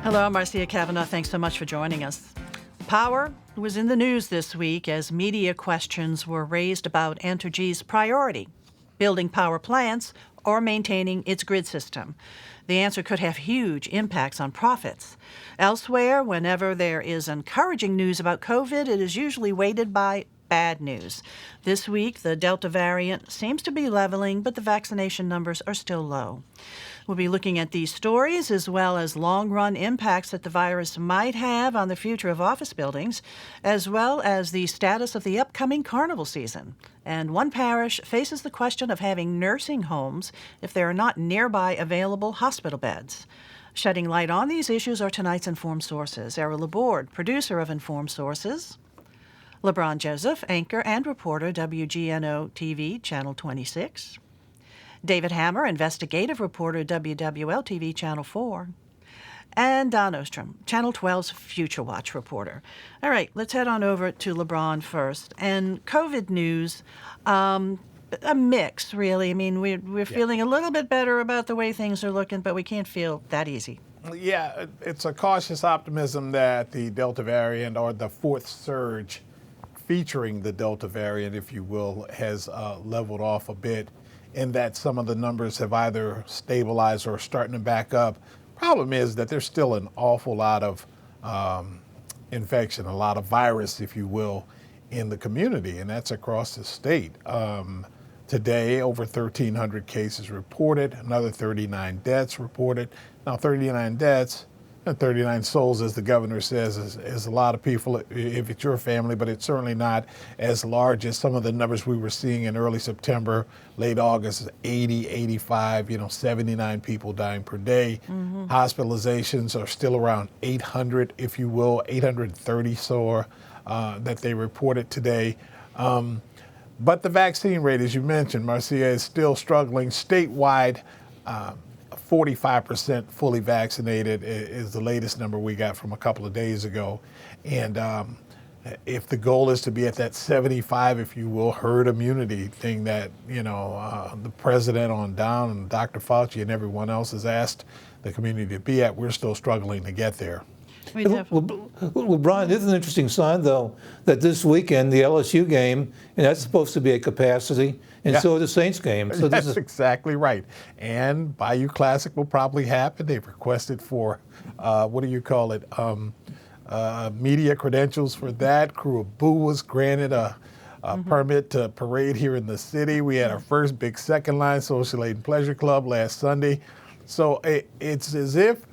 Hello, I'm Marcia Cavanaugh. Thanks so much for joining us. Power was in the news this week as media questions were raised about Entergy's priority, building power plants or maintaining its grid system. The answer could have huge impacts on profits. Elsewhere, whenever there is encouraging news about COVID, it is usually weighted by bad news. This week, the Delta variant seems to be leveling, but the vaccination numbers are still low. We'll be looking at these stories as well as long-run impacts that the virus might have on the future of office buildings, as well as the status of the upcoming carnival season. And one parish faces the question of having nursing homes if there are not nearby available hospital beds. Shedding light on these issues are tonight's Informed Sources. Errol, Laborde, producer of Informed Sources. LeBron Joseph, anchor and reporter, WGNO-TV, Channel 26. David Hammer, investigative reporter, WWL-TV, Channel 4. And Don Ostrom, Channel 12's Future Watch reporter. All right, let's head on over to LeBron first. And COVID news, a mix, really. I mean, we're feeling a little bit better about the way things are looking, but we can't feel that easy. Yeah, it's a cautious optimism that the Delta variant, or the fourth surge featuring the Delta variant, if you will, has leveled off a bit, in that some of the numbers have either stabilized or starting to back up. Problem is that there's still an awful lot of infection, a lot of virus, if you will, in the community, and that's across the state. Today, over 1,300 cases reported, another 39 deaths reported. Now, 39 deaths, 39 souls, as the governor says, is a lot of people if it's your family, but it's certainly not as large as some of the numbers we were seeing in early September, late August, 80, 85, 79 people dying per day. Mm-hmm. Hospitalizations are still around 800, if you will, 830 so that they reported today. But the vaccine rate, as you mentioned, Marcia, is still struggling statewide. 45% fully vaccinated is the latest number we got from a couple of days ago. And if the goal is to be at that 75, if you will, herd immunity thing that, the president on down and Dr. Fauci and everyone else has asked the community to be at, we're still struggling to get there. Well, Brian, this is an interesting sign, though, that this weekend, the LSU game, and that's supposed to be at capacity, and so is the Saints game. So that's exactly right. And Bayou Classic will probably happen. They've requested for, media credentials for that. Crew of Boo was granted a permit to parade here in the city. We had our first big second line Social Aid and Pleasure Club last Sunday. So it's as if,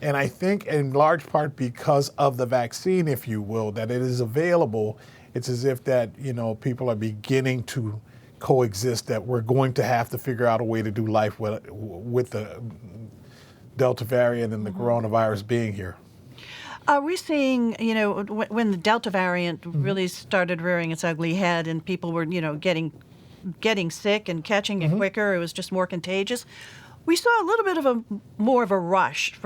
and I think in large part because of the vaccine, if you will, that it is available, it's as if that, people are beginning to coexist, that we're going to have to figure out a way to do life with the Delta variant and the coronavirus being here. Are we seeing, when the Delta variant really started rearing its ugly head and people were, getting sick and catching it quicker, it was just more contagious, we saw a little bit of more of a rush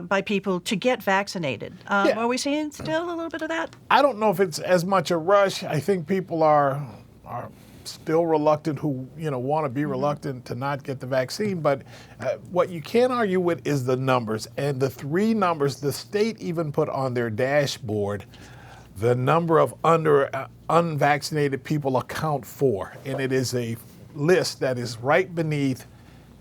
by people to get vaccinated. Are we seeing still a little bit of that? I don't know if it's as much a rush. I think people are still reluctant who want to be reluctant to not get the vaccine. But what you can't argue with is the numbers. And the three numbers the state even put on their dashboard, the number of unvaccinated people account for. And it is a list that is right beneath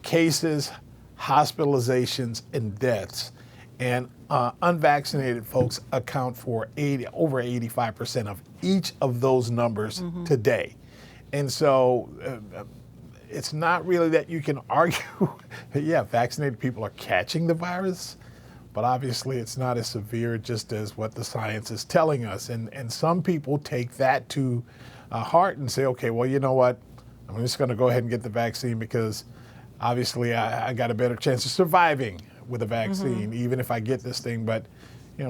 cases, hospitalizations, and deaths. And unvaccinated folks account for over 85% of each of those numbers today. And so it's not really that you can argue, vaccinated people are catching the virus, but obviously it's not as severe just as what the science is telling us. And some people take that to heart and say, okay, well, you know what? I'm just going to go ahead and get the vaccine because obviously I got a better chance of surviving with a vaccine, even if I get this thing. But,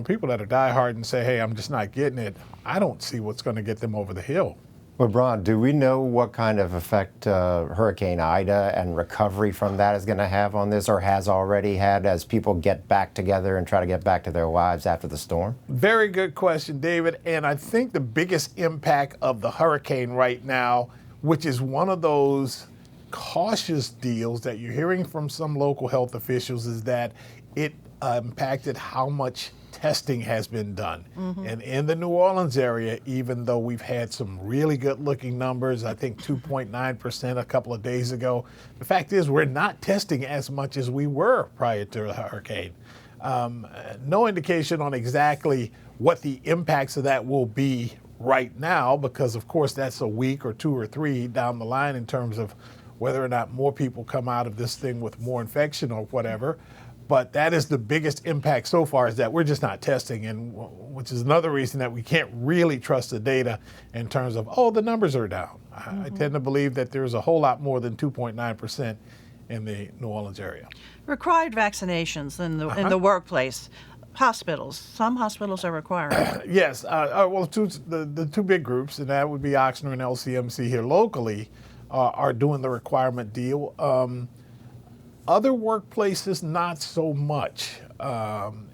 people that are diehard and say, hey, I'm just not getting it, I don't see what's going to get them over the hill. LeBron, do we know what kind of effect Hurricane Ida and recovery from that is going to have on this, or has already had, as people get back together and try to get back to their lives after the storm? Very good question, David. And I think the biggest impact of the hurricane right now, which is one of those cautious deals that you're hearing from some local health officials, is that it impacted how much testing has been done. And in the New Orleans area, even though we've had some really good looking numbers, I think 2.9% a couple of days ago, the fact is we're not testing as much as we were prior to the hurricane. No indication on exactly what the impacts of that will be right now, because of course that's a week or 2 or 3 down the line in terms of whether or not more people come out of this thing with more infection or whatever. But that is the biggest impact so far, is that we're just not testing, and which is another reason that we can't really trust the data in terms of, oh, the numbers are down. I tend to believe that there's a whole lot more than 2.9% in the New Orleans area. Required vaccinations in the workplace. Hospitals. Some hospitals are requiring. Yes. Well, the two big groups, and that would be Oxnard and LCMC here locally, are doing the requirement deal. Other workplaces, not so much.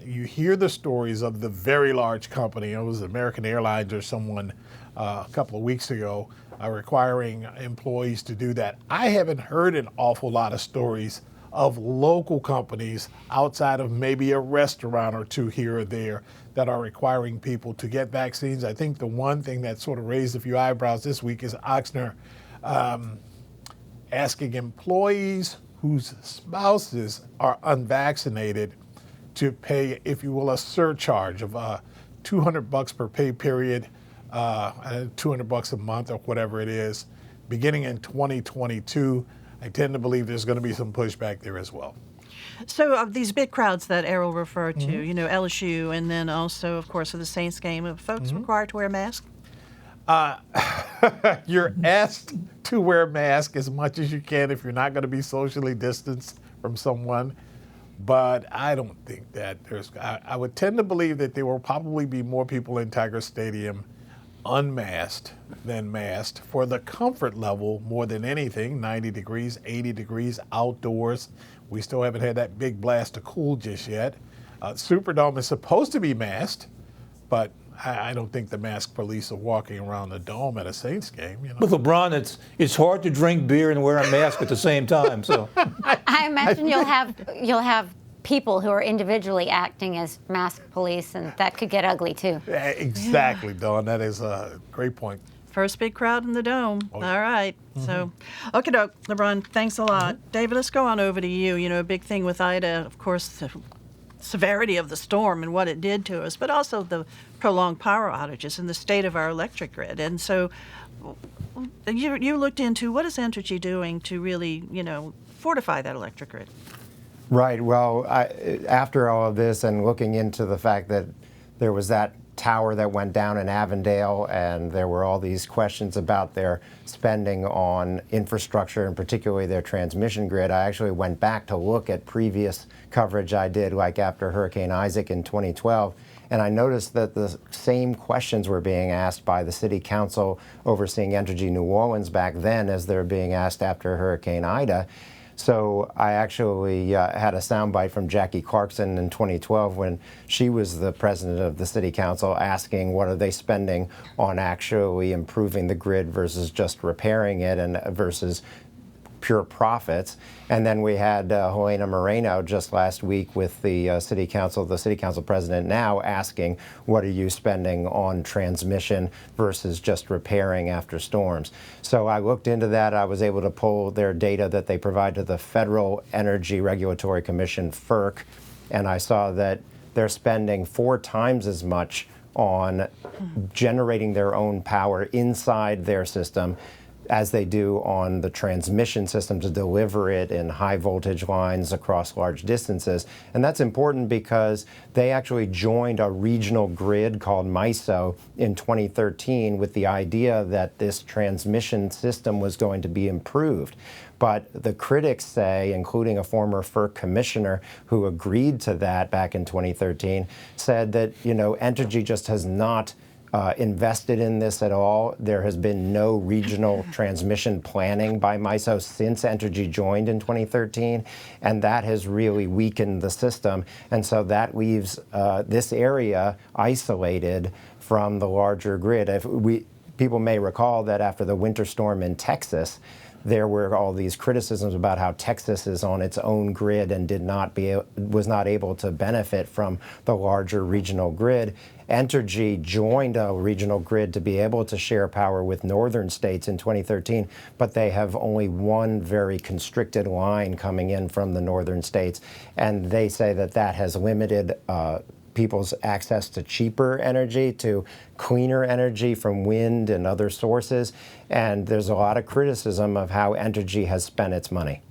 You hear the stories of the very large company. It was American Airlines or someone a couple of weeks ago requiring employees to do that. I haven't heard an awful lot of stories of local companies outside of maybe a restaurant or two here or there that are requiring people to get vaccines. I think the one thing that sort of raised a few eyebrows this week is Oxnard asking employees whose spouses are unvaccinated to pay, if you will, a surcharge of $200 per pay period, $200 a month or whatever it is, beginning in 2022. I tend to believe there's going to be some pushback there as well. So these big crowds that Errol referred to, you know, LSU, and then also, of course, of the Saints game, are folks required to wear a mask? You're asked to wear a mask as much as you can if you're not going to be socially distanced from someone. But I don't think that I would tend to believe that there will probably be more people in Tiger Stadium unmasked than masked for the comfort level more than anything. 90 degrees, 80 degrees outdoors. We still haven't had that big blast of cool just yet. Superdome is supposed to be masked, but I don't think the mask police are walking around the dome at a Saints game. You know? With LeBron, it's hard to drink beer and wear a mask at the same time. So I imagine you'll have people who are individually acting as mask police, and that could get ugly too. Exactly, Dawn. That is a great point. First big crowd in the dome. Oh, All right. So, okay, doke, LeBron, thanks a lot. David, let's go on over to you. You know, a big thing with Ida, of course, the severity of the storm and what it did to us, but also the prolonged power outages and the state of our electric grid. And so you looked into what is Entergy doing to really, you know, fortify that electric grid? Right. Well, after all of this and looking into the fact that there was that tower that went down in Avondale, and there were all these questions about their spending on infrastructure and particularly their transmission grid, I actually went back to look at previous coverage I did, like after Hurricane Isaac in 2012, and I noticed that the same questions were being asked by the city council overseeing Entergy New Orleans back then as they're being asked after Hurricane Ida. So I actually had a soundbite from Jackie Clarkson in 2012 when she was the president of the city council asking what are they spending on actually improving the grid versus just repairing it and versus pure profits. And then we had Helena Moreno just last week with the city council president now asking, what are you spending on transmission versus just repairing after storms? So I looked into that. I was able to pull their data that they provide to the Federal Energy Regulatory Commission, FERC, and I saw that they're spending 4 times as much on generating their own power inside their system as they do on the transmission system to deliver it in high voltage lines across large distances. And that's important because they actually joined a regional grid called MISO in 2013 with the idea that this transmission system was going to be improved. But the critics say, including a former FERC commissioner who agreed to that back in 2013, said that, you know, Entergy just has not invested in this at all. There has been no regional transmission planning by MISO since Entergy joined in 2013, and that has really weakened the system. And so that leaves this area isolated from the larger grid. People may recall that after the winter storm in Texas, there were all these criticisms about how Texas is on its own grid and was not able to benefit from the larger regional grid. Entergy joined a regional grid to be able to share power with northern states in 2013, but they have only one very constricted line coming in from the northern states, and they say that that has limited people's access to cheaper energy, to cleaner energy from wind and other sources, and there's a lot of criticism of how Entergy has spent its money.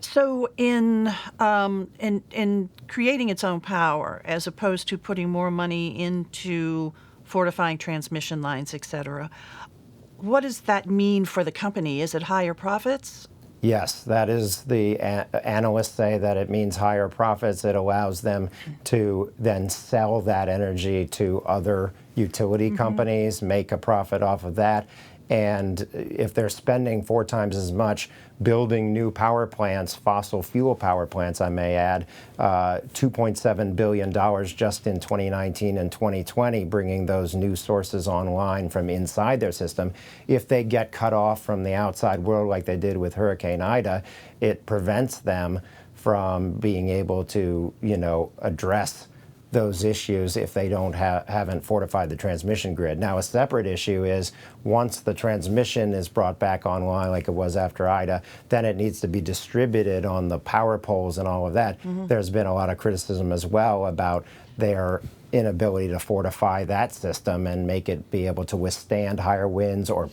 So in creating its own power, as opposed to putting more money into fortifying transmission lines, et cetera, what does that mean for the company? Is it higher profits? Yes, that is the analysts say that it means higher profits. It allows them to then sell that energy to other utility companies, make a profit off of that. And if they're spending 4 times as much building new power plants, fossil fuel power plants, I may add, $2.7 billion just in 2019 and 2020, bringing those new sources online from inside their system. If they get cut off from the outside world like they did with Hurricane Ida, it prevents them from being able to, address those issues if they haven't fortified the transmission grid. Now, a separate issue is once the transmission is brought back online like it was after Ida, then it needs to be distributed on the power poles and all of that. There's been a lot of criticism as well about their inability to fortify that system and make it be able to withstand higher winds or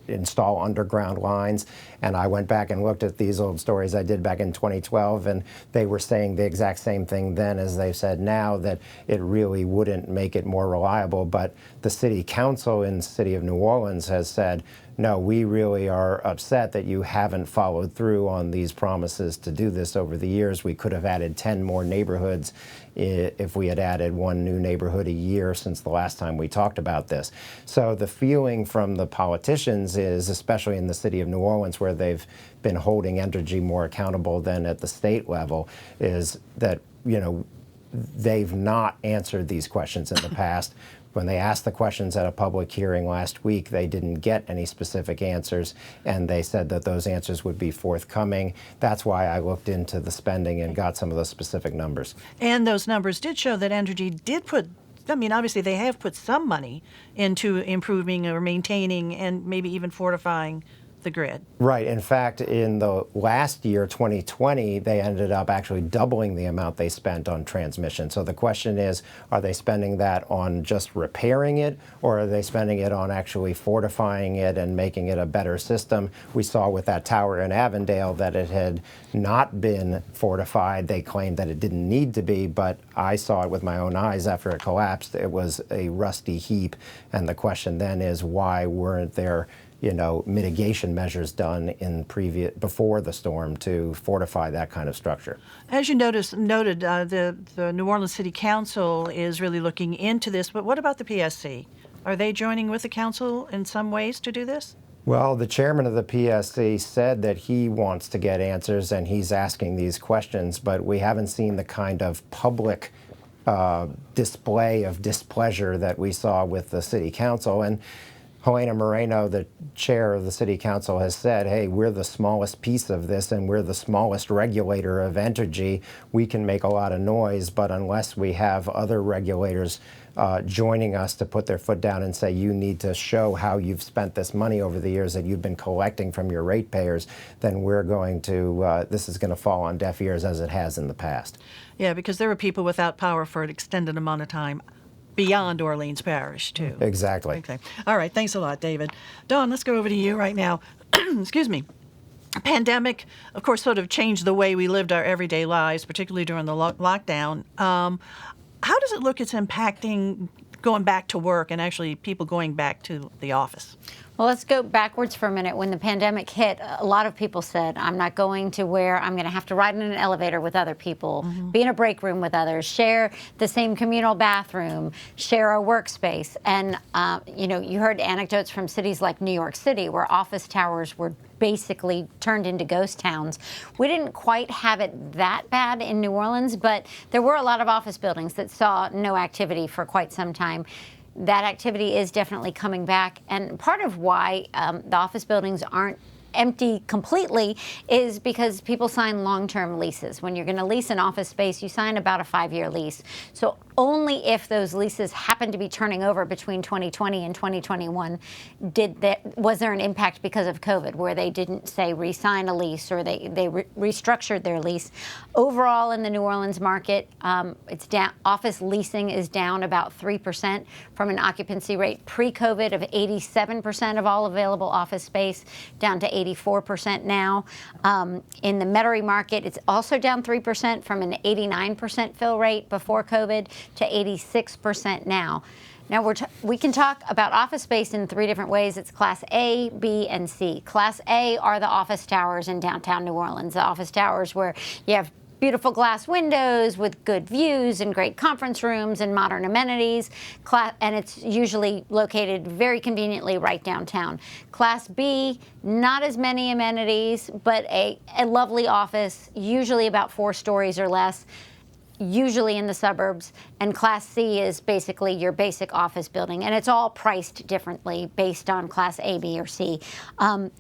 install underground lines. And I went back and looked at these old stories I did back in 2012, and they were saying the exact same thing then as they've said now, that it really wouldn't make it more reliable. But the city council in the city of New Orleans has said, no, we really are upset that you haven't followed through on these promises to do this over the years. We could have added 10 more neighborhoods if we had added 1 new neighborhood a year since the last time we talked about this. So the feeling from the politicians is, especially in the city of New Orleans, where they've been holding Entergy more accountable than at the state level, is that, they've not answered these questions in the past. When they asked the questions at a public hearing last week, they didn't get any specific answers, and they said that those answers would be forthcoming. That's why I looked into the spending and got some of those specific numbers. And those numbers did show that Entergy did obviously they have put some money into improving or maintaining and maybe even fortifying the grid. Right. In fact, in the last year, 2020, they ended up actually doubling the amount they spent on transmission. So the question is, are they spending that on just repairing it, or are they spending it on actually fortifying it and making it a better system? We saw with that tower in Avondale that it had not been fortified. They claimed that it didn't need to be, but I saw it with my own eyes after it collapsed. It was a rusty heap. And the question then is, why weren't there mitigation measures done before the storm to fortify that kind of structure? As you noted, the New Orleans City Council is really looking into this, but what about the PSC? Are they joining with the council in some ways to do this? Well, the chairman of the PSC said that he wants to get answers and he's asking these questions, but we haven't seen the kind of public display of displeasure that we saw with the city council. And Helena Moreno, the chair of the city council, has said, hey, we're the smallest piece of this and we're the smallest regulator of Entergy. We can make a lot of noise, but unless we have other regulators joining us to put their foot down and say, you need to show how you've spent this money over the years that you've been collecting from your ratepayers, then we're going to, this is going to fall on deaf ears as it has in the past. Yeah, because there were people without power for an extended amount of time beyond Orleans Parish, too. Exactly. Okay. All right. Thanks a lot, David. Dawn, let's go over to you right now. Excuse me. Pandemic, of course, sort of changed the way we lived our everyday lives, particularly during the lockdown. How does it look it's impacting going back to work and actually people going back to the office? Well, let's go backwards for a minute. When the pandemic hit, a lot of people said, I'm not going to where I'm going to have to ride in an elevator with other people, be in a break room with others, share the same communal bathroom, share a workspace. And, you heard anecdotes from cities like New York City where office towers were basically turned into ghost towns. We didn't quite have it that bad in New Orleans, but there were a lot of office buildings that saw no activity for quite some time. That activity is definitely coming back, and part of why the office buildings aren't empty completely is because people sign long-term leases. When you're going to lease an office space, you sign about a 5-year lease. So only if those leases happen to be turning over between 2020 and 2021 was there an impact because of COVID, where they didn't, say, re-sign a lease or they restructured their lease. Overall, in the New Orleans market, it's down. Office leasing is down about 3% from an occupancy rate pre-COVID of 87% of all available office space, down to 84% now. In the Metairie market, it's also down 3% from an 89% fill rate before COVID to 86% now. Now, we can talk about office space in 3 different ways. It's Class A, B, and C. Class A are the office towers in downtown New Orleans, the office towers where you have beautiful glass windows with good views and great conference rooms and modern amenities, and it's usually located very conveniently right downtown. Class B, not as many amenities, but a lovely office, usually about 4 stories or less, usually in the suburbs. And Class C is basically your basic office building, and it's all priced differently based on Class A, B, or C.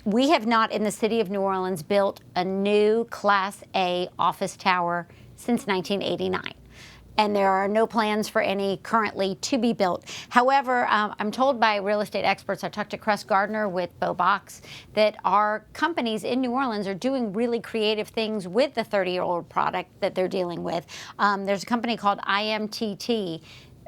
We have not, in the city of New Orleans, built a new Class A office tower since 1989. And there are no plans for any currently to be built. However, I'm told by real estate experts, I talked to Cress Gardner with Beau Box, that our companies in New Orleans are doing really creative things with the 30-year-old product that they're dealing with. There's a company called IMTT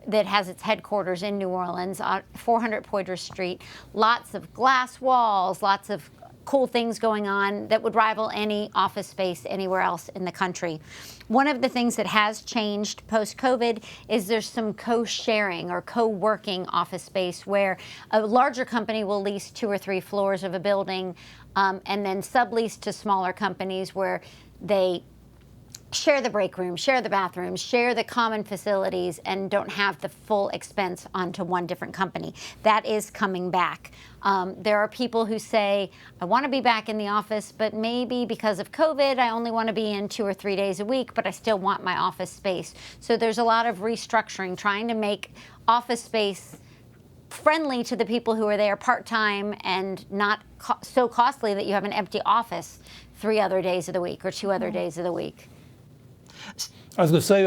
that has its headquarters in New Orleans on 400 Poydras Street. Lots of glass walls, lots of cool things going on that would rival any office space anywhere else in the country. One of the things that has changed post-COVID is there's some co-sharing or co-working office space where a larger company will lease 2 or 3 floors of a building and then sublease to smaller companies where they share the break room, share the bathrooms, share the common facilities, and don't have the full expense onto one different company. That is coming back. There are people who say, I want to be back in the office, but maybe because of COVID, I only want to be in 2 or 3 days a week, but I still want my office space. So there's a lot of restructuring, trying to make office space friendly to the people who are there part-time and not so costly that you have an empty office 3 other days of the week or 2 other days of the week. I was going to say,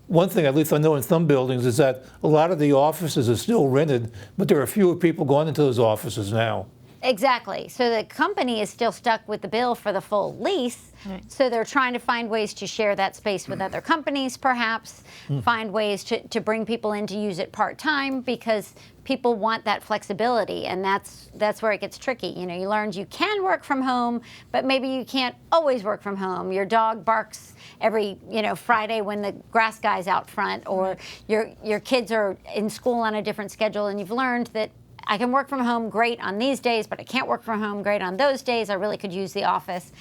one thing, at least I know in some buildings, is that a lot of the offices are still rented, but there are fewer people going into those offices now. Exactly. So the company is still stuck with the bill for the full lease. Right. So they're trying to find ways to share that space with other companies, perhaps, find ways to bring people in to use it part-time, because people want that flexibility, and that's where it gets tricky. You know, you learned you can work from home, but maybe you can't always work from home. Your dog barks every, Friday when the grass guy's out front, or your kids are in school on a different schedule, and you've learned that I can work from home great on these days, but I can't work from home great on those days. I really could use the office.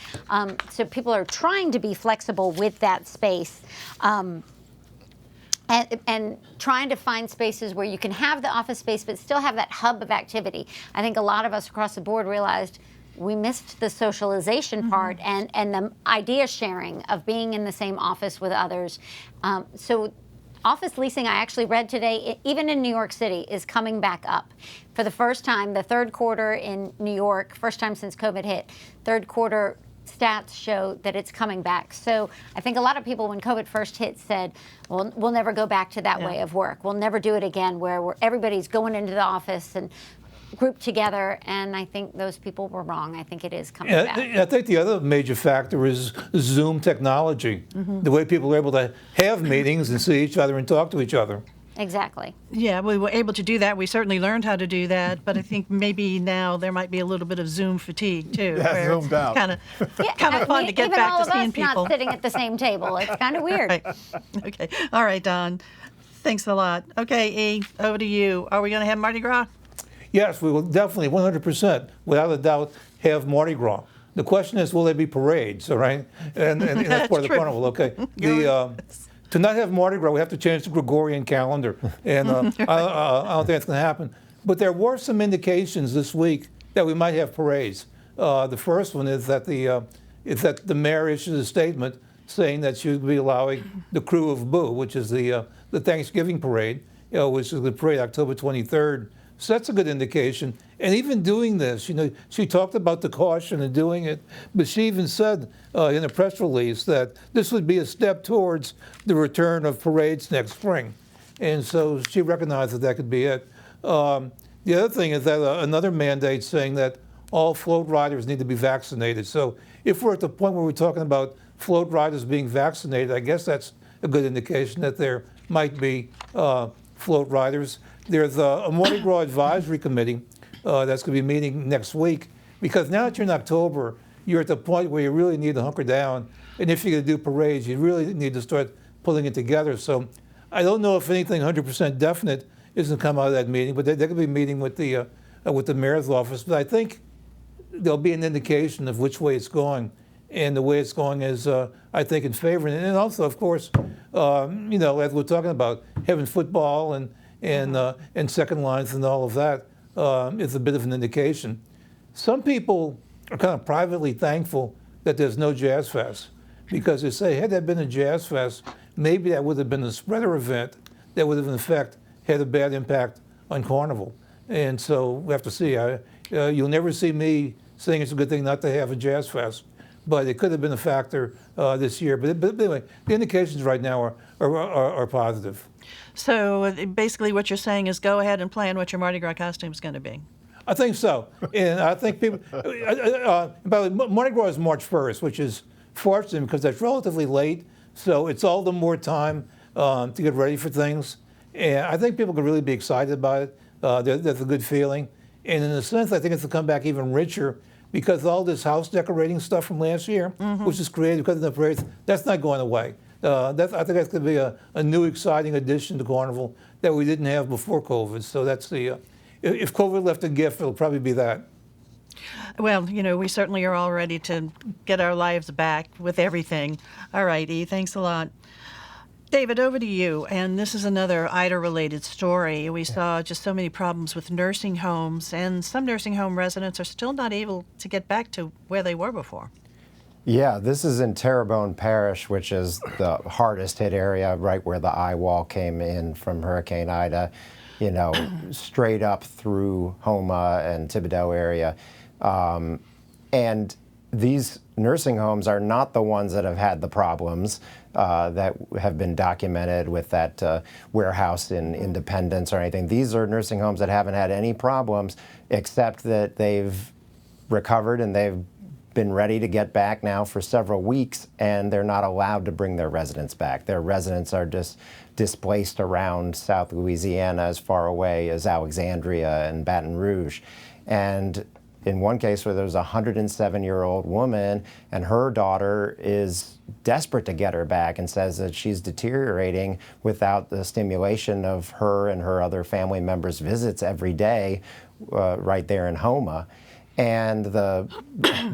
So people are trying to be flexible with that space. And trying to find spaces where you can have the office space but still have that hub of activity. I think a lot of us across the board realized we missed the socialization part and the idea sharing of being in the same office with others. So office leasing, I actually read today, even in New York City, is coming back up. For the first time, the 3rd quarter in New York, first time since COVID hit, 3rd quarter stats show that it's coming back. So I think a lot of people, when COVID first hit, said, well, we'll never go back to that way of work. We'll never do it again, where everybody's going into the office and grouped together. And I think those people were wrong. I think it is coming back. I think the other major factor is Zoom technology, the way people are able to have meetings and see each other and talk to each other. Exactly. Yeah, we were able to do that. We certainly learned how to do that, but I think maybe now there might be a little bit of Zoom fatigue too. Yeah, zoomed out. Kind of fun to get even back all to of seeing us people. not sitting at the same table. It's kind of weird. Right. Okay. All right, Don. Thanks a lot. Okay, E, over to you. Are we going to have Mardi Gras? Yes, we will definitely, 100%, without a doubt, have Mardi Gras. The question is, will there be parades, all right? And that's part of the True. carnival, okay? To not have Mardi Gras, we have to change the Gregorian calendar, and I don't think that's going to happen. But there were some indications this week that we might have parades. The first one is that the mayor issued a statement saying that she would be allowing the crew of Boo, which is the Thanksgiving parade, which is the parade October 23rd So that's a good indication. And even doing this, she talked about the caution in doing it, but she even said in a press release that this would be a step towards the return of parades next spring. And so she recognized that that could be it. The other thing is that another mandate saying that all float riders need to be vaccinated. So if we're at the point where we're talking about float riders being vaccinated, I guess that's a good indication that there might be float riders. There's a Mardi Gras advisory committee that's going to be meeting next week, because now that you're in October, you're at the point where you really need to hunker down. And if you're going to do parades, you really need to start pulling it together. So I don't know if anything 100% definite is going to come out of that meeting, but they're going to be meeting with the mayor's office. But I think there'll be an indication of which way it's going. And the way it's going is, I think, in favor. And also, of course, as we're talking about having football and second lines and all of that is a bit of an indication. Some people are kind of privately thankful that there's no Jazz Fest, because they say, had there been a Jazz Fest, maybe that would have been a spreader event that would have, in effect, had a bad impact on Carnival. And so we have to see. You'll never see me saying it's a good thing not to have a Jazz Fest, but it could have been a factor this year. But anyway, the indications right now are positive. So basically what you're saying is go ahead and plan what your Mardi Gras costume is going to be. I think so. And I think people, Mardi Gras is March 1st, which is fortunate because that's relatively late. So it's all the more time to get ready for things. And I think people could really be excited about it. There's a good feeling. And in a sense, I think it's to come back even richer, because all this house decorating stuff from last year, which is created because of the parades, that's not going away. I think that's going to be a new, exciting addition to Carnival that we didn't have before COVID. So that's if COVID left a gift, it'll probably be that. Well, we certainly are all ready to get our lives back with everything. All right, E, thanks a lot. David, over to you. And this is another Ida-related story. We saw just so many problems with nursing homes, and some nursing home residents are still not able to get back to where they were before. Yeah, this is in Terrebonne Parish, which is the hardest hit area, right where the eye wall came in from Hurricane Ida, straight up through Homa and Thibodaux area. And these nursing homes are not the ones that have had the problems that have been documented with that warehouse in Independence or anything. These are nursing homes that haven't had any problems, except that they've recovered and they've been ready to get back now for several weeks, and they're not allowed to bring their residents back. Their residents are just displaced around South Louisiana, as far away as Alexandria and Baton Rouge. And in one case where there's a 107-year-old woman, and her daughter is desperate to get her back and says that she's deteriorating without the stimulation of her and her other family members' visits every day right there in Homa. And the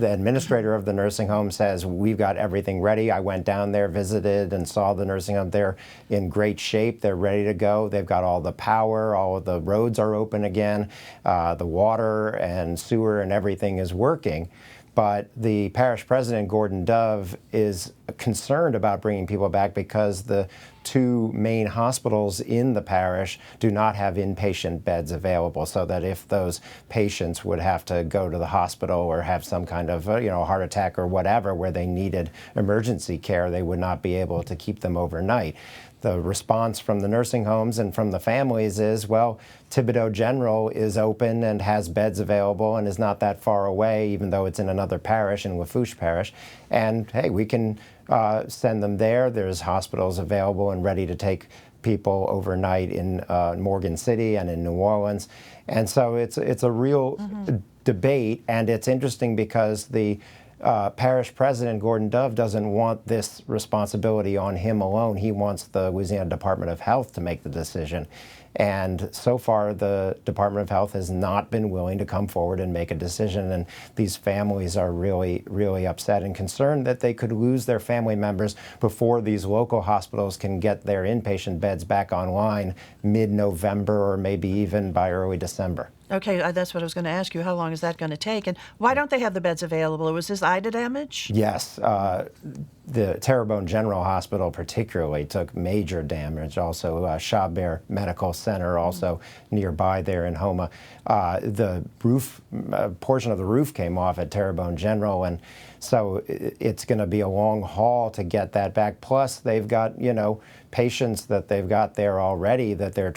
administrator of the nursing home says, we've got everything ready. I went down there, visited, and saw the nursing home. They're in great shape. They're ready to go. They've got all the power. All of the roads are open again. The water and sewer and everything is working. But the parish president, Gordon Dove, is concerned about bringing people back because the two main hospitals in the parish do not have inpatient beds available, so that if those patients would have to go to the hospital or have some kind of heart attack or whatever where they needed emergency care, they would not be able to keep them overnight. The response from the nursing homes and from the families is, well, Thibodaux General is open and has beds available and is not that far away, even though it's in another parish, in Lafourche Parish. And hey, we can send them there. There's hospitals available and ready to take people overnight in Morgan City and in New Orleans. And so it's a real debate, and it's interesting because the parish president, Gordon Dove, doesn't want this responsibility on him alone. He wants the Louisiana Department of Health to make the decision. And so far, the Department of Health has not been willing to come forward and make a decision. And these families are really, really upset and concerned that they could lose their family members before these local hospitals can get their inpatient beds back online mid-November or maybe even by early December. Okay, that's what I was going to ask you. How long is that going to take? And why don't they have the beds available? Was this Ida damage? Yes, the Terrebonne General Hospital particularly took major damage. Also, Chabert Medical Center, also nearby there in Houma. The roof, portion of the roof came off at Terrebonne General, and so it's going to be a long haul to get that back. Plus, they've got, patients that they've got there already that they're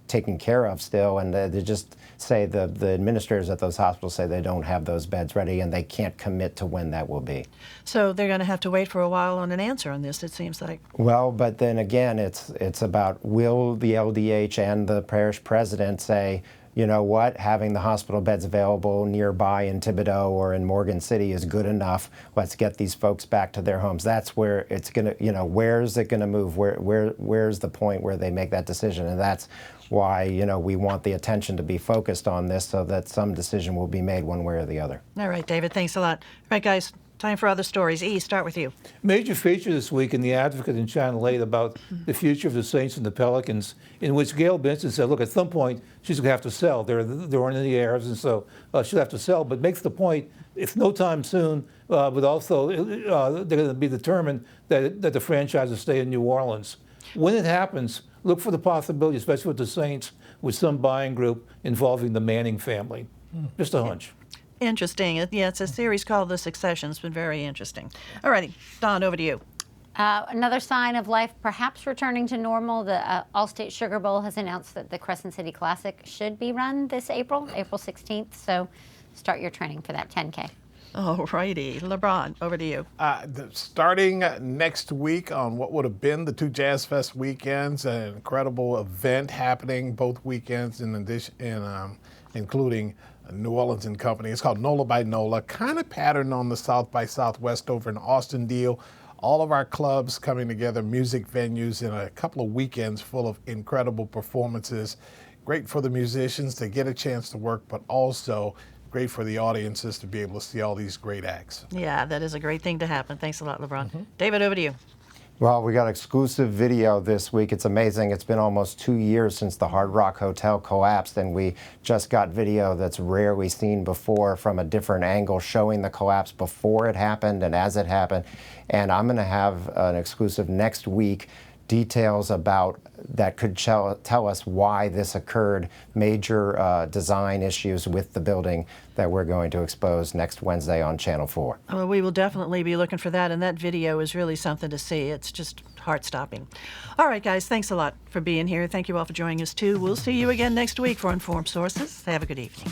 taking care of still, and they just say the administrators at those hospitals say they don't have those beds ready and they can't commit to when that will be. So they're going to have to wait for a while on an answer on this, it seems like. Well, but then again, it's about, will the LDH and the parish president say, you know what, having the hospital beds available nearby in Thibodaux or in Morgan City is good enough. Let's get these folks back to their homes. That's where it's going to, where's it going to move? Where's the point where they make that decision? And that's why, we want the attention to be focused on this so that some decision will be made one way or the other. All right, David, thanks a lot. All right, guys, time for other stories. E, start with you. Major feature this week in The Advocate in Channel 8 about the future of the Saints and the Pelicans, in which Gail Benson said, look, at some point, she's going to have to sell. They're in the heirs, and so she'll have to sell. But makes the point, if no time soon, but also they're going to be determined that the franchise will stay in New Orleans. When it happens, look for the possibility, especially with the Saints, with some buying group involving the Manning family. Just a hunch. Interesting. Yeah, it's a series called The Succession. It's been very interesting. All righty, Dawn, over to you. Another sign of life perhaps returning to normal. The Allstate Sugar Bowl has announced that the Crescent City Classic should be run this April 16th. So start your training for that 10K. All righty. LeBron, over to you. Starting next week on what would have been the two Jazz Fest weekends, an incredible event happening both weekends in addition, including New Orleans and Company. It's called NOLA by NOLA, kind of patterned on the South by Southwest over in Austin deal. All of our clubs coming together, music venues, in a couple of weekends full of incredible performances. Great for the musicians to get a chance to work, but also great for the audiences to be able to see all these great acts. Yeah, that is a great thing to happen. Thanks a lot, LeBron. David, over to you. Well, we got exclusive video this week. It's amazing. It's been almost 2 years since the Hard Rock Hotel collapsed, and we just got video that's rarely seen before from a different angle showing the collapse before it happened and as it happened. And I'm going to have an exclusive next week, details about that could tell us why this occurred, major design issues with the building that we're going to expose next Wednesday on Channel 4. Well, we will definitely be looking for that, and that video is really something to see. It's just heart-stopping. All right, guys, thanks a lot for being here. Thank you all for joining us, too. We'll see you again next week for Informed Sources. Have a good evening.